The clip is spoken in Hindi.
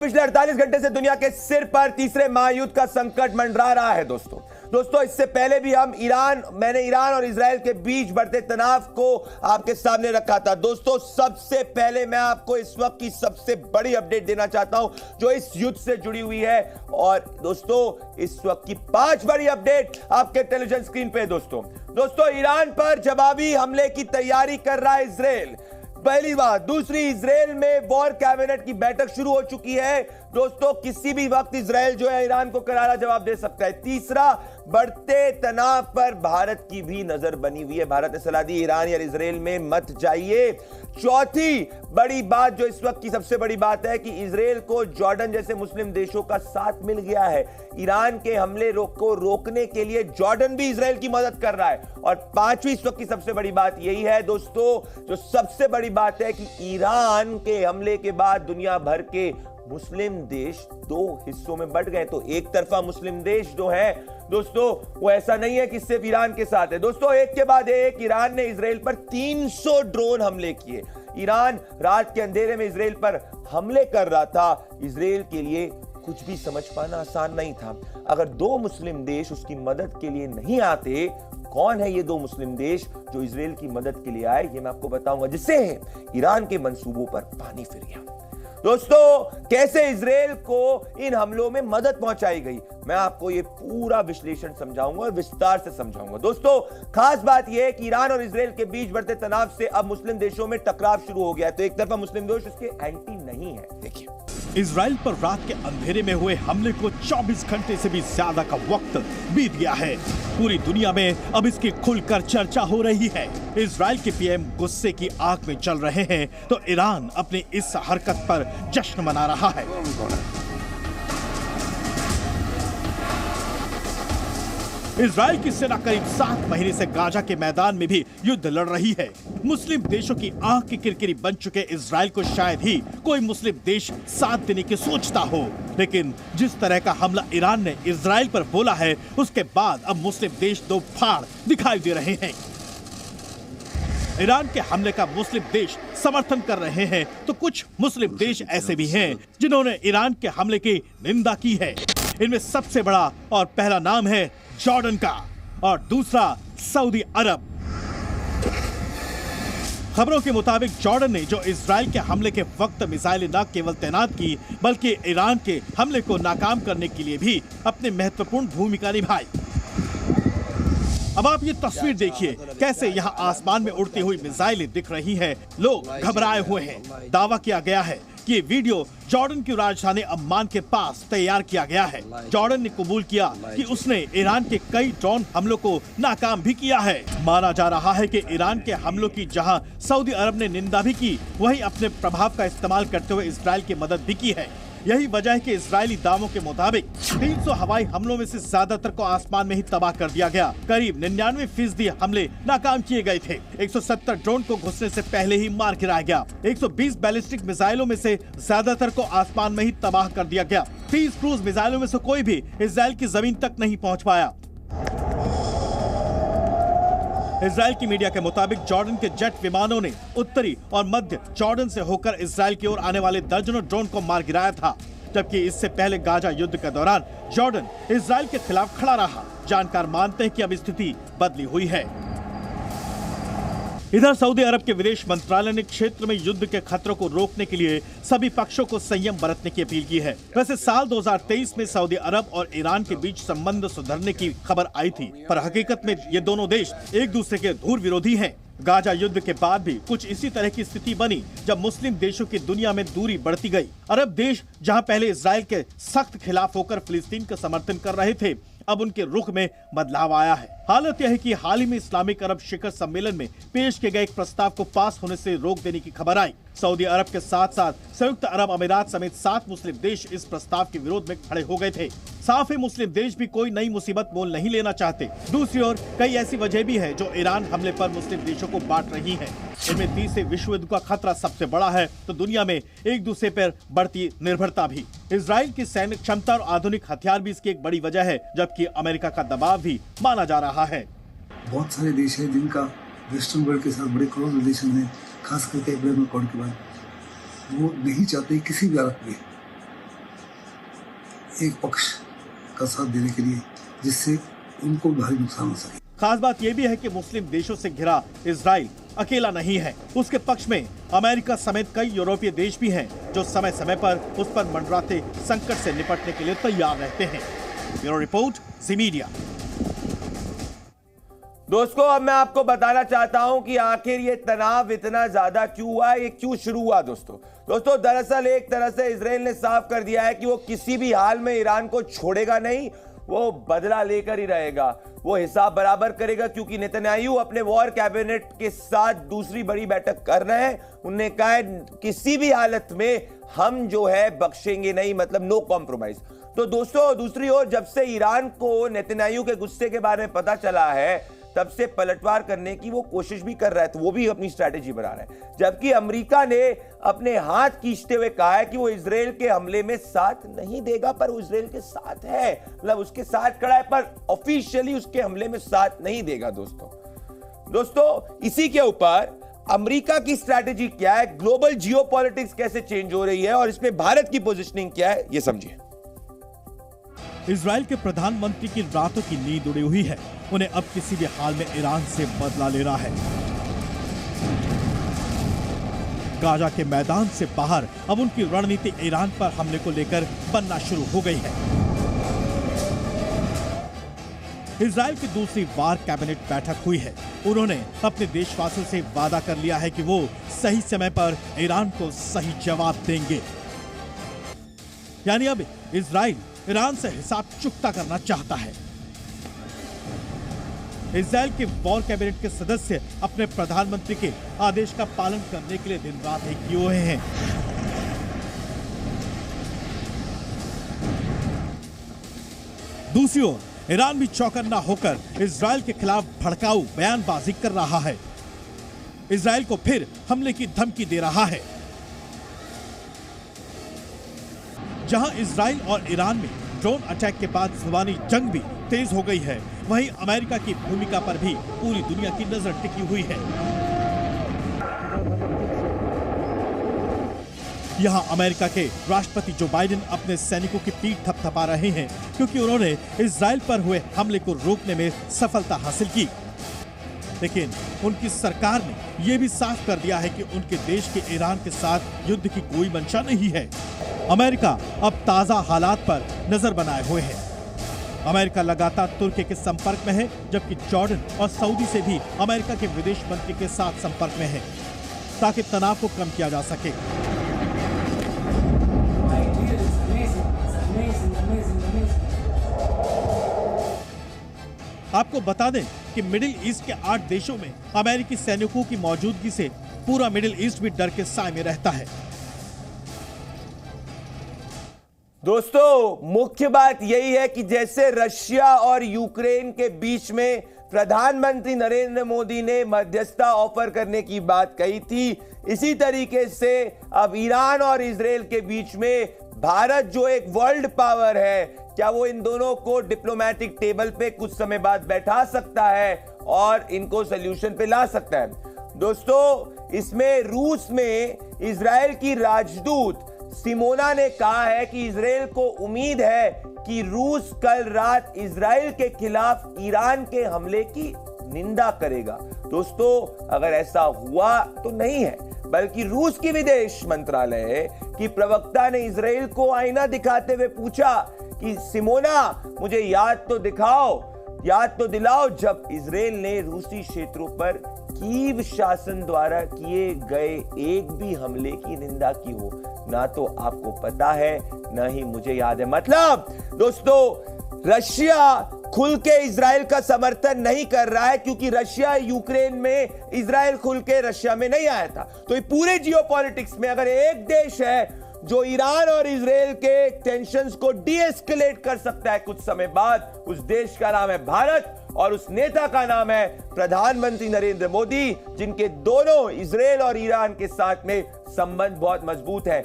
पिछले 48 घंटे से दुनिया के सिर पर तीसरे महायुद्ध का संकट मंडरा रहा है दोस्तों इससे पहले भी मैंने ईरान और इजराइल के बीच बढ़ते तनाव को आपके सामने रखा था। दोस्तों सबसे पहले मैं आपको इस वक्त की सबसे बड़ी अपडेट देना चाहता हूं जो इस युद्ध से जुड़ी हुई है। और दोस्तों इस वक्त की 5 बड़ी अपडेट आपके टेलीविजन स्क्रीन पे। दोस्तों ईरान पर जवाबी हमले की तैयारी कर रहा है इजराइल, पहली बात। दूसरी, इजराइल में वॉर कैबिनेट की बैठक शुरू हो चुकी है। दोस्तों किसी भी वक्त इजराइल जो है ईरान को करारा जवाब दे सकता है। तीसरा, बढ़ते तनाव पर भारत की भी नजर बनी हुई है। भारत ने सलाह दी ईरान और इजराइल में मत जाइए। चौथी बड़ी बात जो इस वक्त की सबसे बड़ी बात है कि इजराइल को जॉर्डन जैसे मुस्लिम देशों का साथ मिल गया है। ईरान के हमले को रोकने के लिए जॉर्डन भी इजराइल की मदद कर रहा है। और पांचवी इस वक्त की सबसे बड़ी बात यही है दोस्तों, जो सबसे बड़ी बात है कि ईरान के हमले के बाद दुनिया भर के मुस्लिम देश 2 हिस्सों में बंट गए। तो एक तरफा मुस्लिम देश जो है दोस्तों वो ऐसा नहीं है कि सिर्फ ईरान के साथ है। दोस्तों एक के बाद एक ईरान ने इजराइल पर 300 ड्रोन हमले किए। ईरान रात के अंधेरे में इजराइल पर हमले कर रहा था। इजराइल के लिए कुछ भी समझ पाना आसान नहीं था। अगर 2 मुस्लिम देश उसकी मदद के लिए नहीं आते, कौन है ये 2 मुस्लिम देश जो इजराइल की मदद के लिए आए, ये मैं आपको बताऊंगा, जिससे ईरान के मंसूबों पर पानी फिर गया। दोस्तों कैसे इजराइल को इन हमलों में मदद पहुंचाई गई, मैं आपको ये पूरा विश्लेषण समझाऊंगा और विस्तार से समझाऊंगा। दोस्तों खास बात यह है कि ईरान और इजराइल के बीच बढ़ते तनाव से अब मुस्लिम देशों में टकराव शुरू हो गया है। तो एक तरफा मुस्लिम देश उसके एंटी नहीं है। देखिए, इजराइल पर रात के अंधेरे में हुए हमले को 24 घंटे से भी ज्यादा का वक्त बीत गया है। पूरी दुनिया में अब इसकी खुलकर चर्चा हो रही है। इजराइल के पीएम गुस्से की आग में चल रहे हैं तो ईरान अपनी इस हरकत पर जश्न मना रहा है। इजराइल की सेना करीब 7 महीने से गाजा के मैदान में भी युद्ध लड़ रही है। मुस्लिम देशों की आंख की किरकिरी बन चुके इजराइल को शायद ही कोई मुस्लिम देश साथ देने की सोचता हो, लेकिन जिस तरह का हमला ईरान ने इजराइल पर बोला है उसके बाद अब मुस्लिम देश दो फाड़ दिखाई दे रहे हैं। ईरान के हमले का मुस्लिम देश समर्थन कर रहे हैं तो कुछ मुस्लिम देश ऐसे भी हैं जिन्होंने ईरान के हमले की निंदा की है। इनमें सबसे बड़ा और पहला नाम है जॉर्डन का और दूसरा सऊदी अरब। खबरों के मुताबिक जॉर्डन ने जो इजराइल के हमले के वक्त मिसाइलें न केवल तैनात की बल्कि ईरान के हमले को नाकाम करने के लिए भी अपनी महत्वपूर्ण भूमिका निभाई। अब आप ये तस्वीर देखिए कैसे यहाँ आसमान में उड़ती हुई मिसाइलें दिख रही हैं। लोग घबराए हुए हैं। दावा किया गया है कि ये वीडियो जॉर्डन की राजधानी अम्मान के पास तैयार किया गया है। जॉर्डन ने कबूल किया कि उसने ईरान के कई ड्रोन हमलों को नाकाम भी किया है। माना जा रहा है कि ईरान के हमलों की जहां सऊदी अरब ने निंदा भी की, वहीं अपने प्रभाव का इस्तेमाल करते हुए इजराइल की मदद भी की है। यही वजह है कि इजरायली दावों के मुताबिक 300 हवाई हमलों में से ज्यादातर को आसमान में ही तबाह कर दिया गया। करीब 99% हमले नाकाम किए गए थे। 170 ड्रोन को घुसने से पहले ही मार गिराया गया। 120 बैलिस्टिक मिसाइलों में से ज्यादातर को आसमान में ही तबाह कर दिया गया। 30 क्रूज मिसाइलों में से कोई भी इजराइल की जमीन तक नहीं पहुँच पाया। इजराइल की मीडिया के मुताबिक जॉर्डन के जेट विमानों ने उत्तरी और मध्य जॉर्डन से होकर इजराइल की ओर आने वाले दर्जनों ड्रोन को मार गिराया था, जबकि इससे पहले गाजा युद्ध के दौरान जॉर्डन इजराइल के खिलाफ खड़ा रहा। जानकार मानते हैं कि अब स्थिति बदली हुई है। इधर सऊदी अरब के विदेश मंत्रालय ने क्षेत्र में युद्ध के खतरों को रोकने के लिए सभी पक्षों को संयम बरतने की अपील की है। वैसे साल 2023 में सऊदी अरब और ईरान के बीच संबंध सुधरने की खबर आई थी, पर हकीकत में ये दोनों देश एक दूसरे के धूर विरोधी हैं। गाजा युद्ध के बाद भी कुछ इसी तरह की स्थिति बनी जब मुस्लिम देशों की दुनिया में दूरी बढ़ती गई। अरब देश जहां पहले इजराइल के सख्त खिलाफ होकर फिलिस्तीन का समर्थन कर रहे थे, अब उनके रुख में बदलाव आया है। हालत यह है कि हाल ही में इस्लामिक अरब शिखर सम्मेलन में पेश किए गए एक प्रस्ताव को पास होने से रोक देने की खबर आई। सऊदी अरब के साथ साथ संयुक्त अरब अमीरात समेत 7 मुस्लिम देश इस प्रस्ताव के विरोध में खड़े हो गए थे। साफ है मुस्लिम देश भी कोई नई मुसीबत मोल नहीं लेना चाहते। दूसरी ओर कई ऐसी वजह भी है जो ईरान हमले पर मुस्लिम देशों को बांट रही है। इनमें तीसरे विश्व युद्ध का खतरा सबसे बड़ा है तो दुनिया में एक दूसरे पर बढ़ती निर्भरता भी। इजराइल की सैन्य क्षमता और आधुनिक हथियार भी इसकी एक बड़ी वजह है, जबकि अमेरिका का दबाव भी माना जा रहा है। बहुत सारे देश हैं जिनका वेस्टर्न वर्ल्ड के साथ बड़े क्लोज रिलेशन है, खास करके इब्राहिम अकॉर्ड के बाद। वो नहीं चाहते किसी भी हालत में एक पक्ष का साथ देने के लिए, जिससे उनको भारी नुकसान हो सके। खास बात यह भी है कि मुस्लिम देशों से घिरा इजराइल अकेला नहीं है। उसके पक्ष में अमेरिका समेत कई यूरोपीय देश भी हैं जो समय समय पर उस पर मंडराते संकट से निपटने के लिए तैयार रहते हैं। ब्यूरो रिपोर्ट, जी मीडिया। दोस्तों, अब मैं आपको बताना चाहता हूं कि आखिर ये तनाव इतना ज्यादा क्यों हुआ, ये क्यों शुरू हुआ। दोस्तों दरअसल एक तरह से इजराइल ने साफ कर दिया है कि वो किसी भी हाल में ईरान को छोड़ेगा नहीं, वो बदला लेकर ही रहेगा, वो हिसाब बराबर करेगा। क्योंकि नेतन्याहू अपने वॉर कैबिनेट के साथ दूसरी बड़ी बैठक कर रहे हैं। उन्होंने कहा है किसी भी हालत में हम जो है बख्शेंगे नहीं, मतलब नो कॉम्प्रोमाइज। तो दोस्तों दूसरी ओर जब से ईरान को नेतन्याहू के गुस्से के बारे में पता चला है, तब से पलटवार करने की वो कोशिश भी कर रहा है, तो वो भी अपनी स्ट्रैटेजी बना रहा है। जबकि अमेरिका ने अपने हाथ खींचते हुए कहा है कि वो इजराइल के हमले में साथ नहीं देगा, पर वो इजराइल के साथ है, मतलब उसके साथ खड़ा है, पर ऑफिशियली उसके हमले में साथ नहीं देगा। दोस्तों इसी के ऊपर अमेरिका की स्ट्रैटेजी क्या है, ग्लोबल जियोपॉलिटिक्स कैसे चेंज हो रही है और इसमें भारत की पोजीशनिंग क्या है, ये समझिए। इजराइल के प्रधानमंत्री की रातों की नींद उड़ी हुई है। उन्हें अब किसी भी हाल में ईरान से बदला लेना है। गाजा के मैदान से बाहर अब उनकी रणनीति ईरान पर हमले को लेकर बनना शुरू हो गई है। इजराइल की दूसरी वार कैबिनेट बैठक हुई है। उन्होंने अपने देशवासियों से वादा कर लिया है कि वो सही समय पर ईरान को सही जवाब देंगे। यानी अब इजराइल ईरान से हिसाब चुकता करना चाहता है। इजराइल के वॉर कैबिनेट के सदस्य अपने प्रधानमंत्री के आदेश का पालन करने के लिए दिन रात एक किए हुए हैं। दूसरी ओर ईरान भी चौकन्ना होकर इजराइल के खिलाफ भड़काऊ बयानबाजी कर रहा है। इजराइल को फिर हमले की धमकी दे रहा है। जहां इजराइल और ईरान में ड्रोन अटैक के बाद जुबानी जंग भी तेज हो गई है, वहीं अमेरिका की भूमिका पर भी पूरी दुनिया की नजर टिकी हुई है। यहां अमेरिका के राष्ट्रपति जो बाइडेन अपने सैनिकों की पीठ थपथपा रहे हैं, क्योंकि उन्होंने इजराइल पर हुए हमले को रोकने में सफलता हासिल की। लेकिन उनकी सरकार ने यह भी साफ कर दिया है कि उनके देश के ईरान के साथ युद्ध की कोई मंशा नहीं है। अमेरिका अब ताजा हालात पर नजर बनाए हुए है। अमेरिका लगातार तुर्की के संपर्क में है, जबकि जॉर्डन और सऊदी से भी अमेरिका के विदेश मंत्री के साथ संपर्क में है, ताकि तनाव को कम किया जा सके। आपको बता दें कि मिडिल ईस्ट के 8 देशों में अमेरिकी सैनिकों की मौजूदगी से पूरा मिडिल ईस्ट भी डर के साए में रहता है। दोस्तों मुख्य बात यही है कि जैसे रशिया और यूक्रेन के बीच में प्रधानमंत्री नरेंद्र मोदी ने मध्यस्थता ऑफर करने की बात कही थी, इसी तरीके से अब ईरान और इजराइल के बीच में भारत जो एक वर्ल्ड पावर है, क्या वो इन दोनों को डिप्लोमेटिक टेबल पे कुछ समय बाद बैठा सकता है और इनको सॉल्यूशन पे ला सकता है। दोस्तों इसमें रूस में इजराइल की राजदूत सिमोना ने कहा है कि इजराइल को उम्मीद है कि रूस कल रात इजराइल के खिलाफ ईरान के हमले की निंदा करेगा। दोस्तों अगर ऐसा हुआ तो नहीं है, बल्कि रूस की विदेश मंत्रालय की प्रवक्ता ने इजराइल को आईना दिखाते हुए पूछा कि सिमोना मुझे याद तो दिलाओ जब इजराइल ने रूसी क्षेत्रों पर कीव शासन द्वारा किए गए एक भी हमले की निंदा की हो। ना तो आपको पता है, ना ही मुझे याद है। मतलब दोस्तों रशिया खुल के इजराइल का समर्थन नहीं कर रहा है, क्योंकि रशिया यूक्रेन में, इजराइल खुल के रशिया में नहीं आया था। तो ये पूरे जियोपॉलिटिक्स में अगर एक देश है जो ईरान और इजराइल के टेंशन्स को डीएस्केलेट कर सकता है कुछ समय बाद, उस देश का नाम है भारत और उस नेता का नाम है प्रधानमंत्री नरेंद्र मोदी, जिनके दोनों इजराइल और ईरान के साथ में संबंध बहुत मजबूत है।